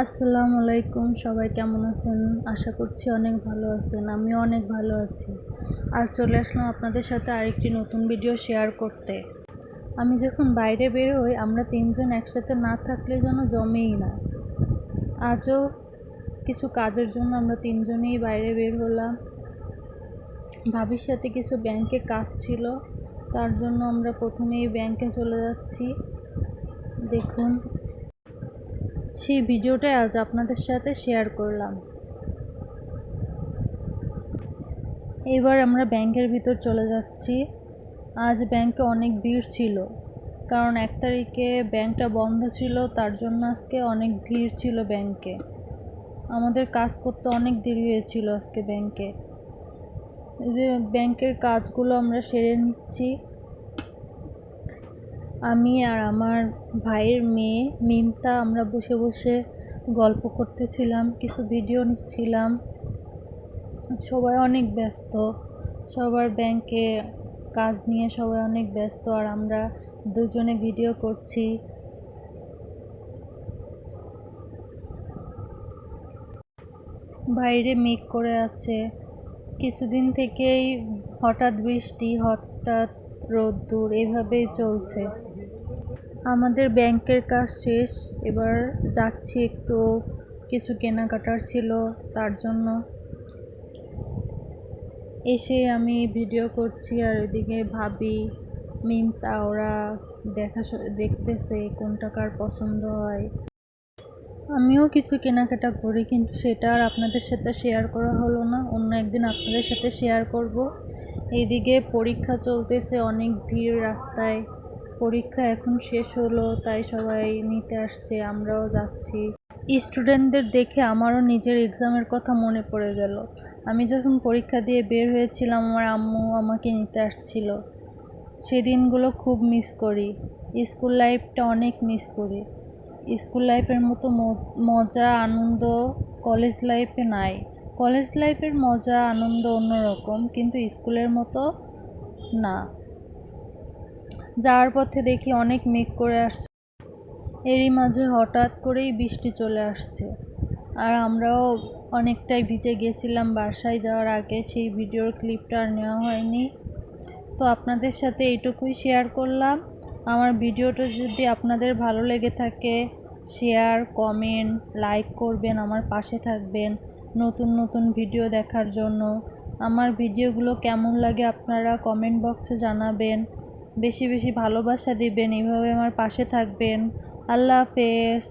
আসসালামু আলাইকুম, সবাই কেমন আছেন? আশা করছি অনেক ভালো আছেন। আমিও অনেক ভালো আছি। আজ চলে আসলাম আপনাদের সাথে আরেকটি নতুন ভিডিও শেয়ার করতে। আমি যখন বাইরে বের হই, আমরা তিনজন একসাথে না থাকলে যেন জমেই না। আজও কিছু কাজের জন্য আমরা তিনজনেই বাইরে বের হলাম। ভাবির সাথে কিছু ব্যাংকে কাজ ছিল, তার জন্য আমরা প্রথমেই ব্যাংকে চলে যাচ্ছি। দেখুন, সেই ভিডিওটাই আজ আপনাদের সাথে শেয়ার করলাম। এবার আমরা ব্যাংকের ভিতর চলে যাচ্ছি। আজ ব্যাংকে অনেক ভিড় ছিল, কারণ 1 তারিখে ব্যাংকটা বন্ধ ছিল, তার জন্য আজকে অনেক ভিড় ছিল ব্যাংকে। আমাদের কাজ করতে অনেক দেরি হয়েছিল আজকে ব্যাংকে। এই যে ব্যাংকের কাজগুলো আমরা সেরে নিচ্ছি। আমি আর আমার ভাইয়ের মেয়ে মিমতা আমরা বসে বসে গল্প করতেছিলাম, কিছু ভিডিও নিচ্ছিলাম। সবাই অনেক ব্যস্ত, সবার ব্যাংকে কাজ নিয়ে সবাই অনেক ব্যস্ত, আর আমরা দুজনে ভিডিও করছি। বাইরে মেঘ করে আছে, কিছুদিন থেকেই হঠাৎ বৃষ্টি, হঠাৎ রোদ্দুর, এভাবেই চলছে। আমাদের ব্যাংকের কাজ শেষ, এবার যাচ্ছি, একটু কিছু কেনাকাটার ছিল, তার জন্য এসে আমি ভিডিও করছি। আর ওইদিকে ভাবি, মিমতা ওরা দেখতেছে কোনটা কার পছন্দ হয়। আমিও কিছু কেনাকাটা করি, কিন্তু সেটা আর আপনাদের সাথে শেয়ার করা হলো না, অন্য একদিন আপনাদের সাথে শেয়ার করব। এইদিকে পরীক্ষা চলতেছে, অনেক ভিড় রাস্তায়। পরীক্ষা এখন শেষ হলো, তাই সবাই নিতে আসছে, আমরাও যাচ্ছি। স্টুডেন্টদের দেখে আমারও নিজের এক্সামের কথা মনে পড়ে গেল। আমি যখন পরীক্ষা দিয়ে বের হয়েছিলাম, আমার আম্মু আমাকে নিতে আসছিল। সেদিনগুলো খুব মিস করি। স্কুল লাইফটা অনেক মিস করি। স্কুল লাইফের মতো মজা আনন্দ কলেজ লাইফে নাই। কলেজ লাইফের মজা আনন্দ অন্যরকম, কিন্তু স্কুলের মতো না। যাওয়ার পথে দেখি অনেক মেঘ করে আসছে, এরই মাঝে হঠাৎ করেই বৃষ্টি চলে আসছে, আর আমরাও অনেকটাই ভিজে গেছিলাম বাসায় যাওয়ার আগে। সেই ভিডিওর ক্লিপটা আর নেওয়া হয়নি। তো আপনাদের সাথে এইটুকুই শেয়ার করলাম। আমার ভিডিওটা যদি আপনাদের ভালো লেগে থাকে, শেয়ার, কমেন্ট, লাইক করবেন, আমার পাশে থাকবেন নতুন নতুন ভিডিও দেখার জন্য। আমার ভিডিওগুলো কেমন লাগে আপনারা কমেন্ট বক্সে জানাবেন। বেশি বেশি ভালোবাসা দিবেন, এইভাবে আমার পাশে থাকবেন। আল্লাহ হাফেজ।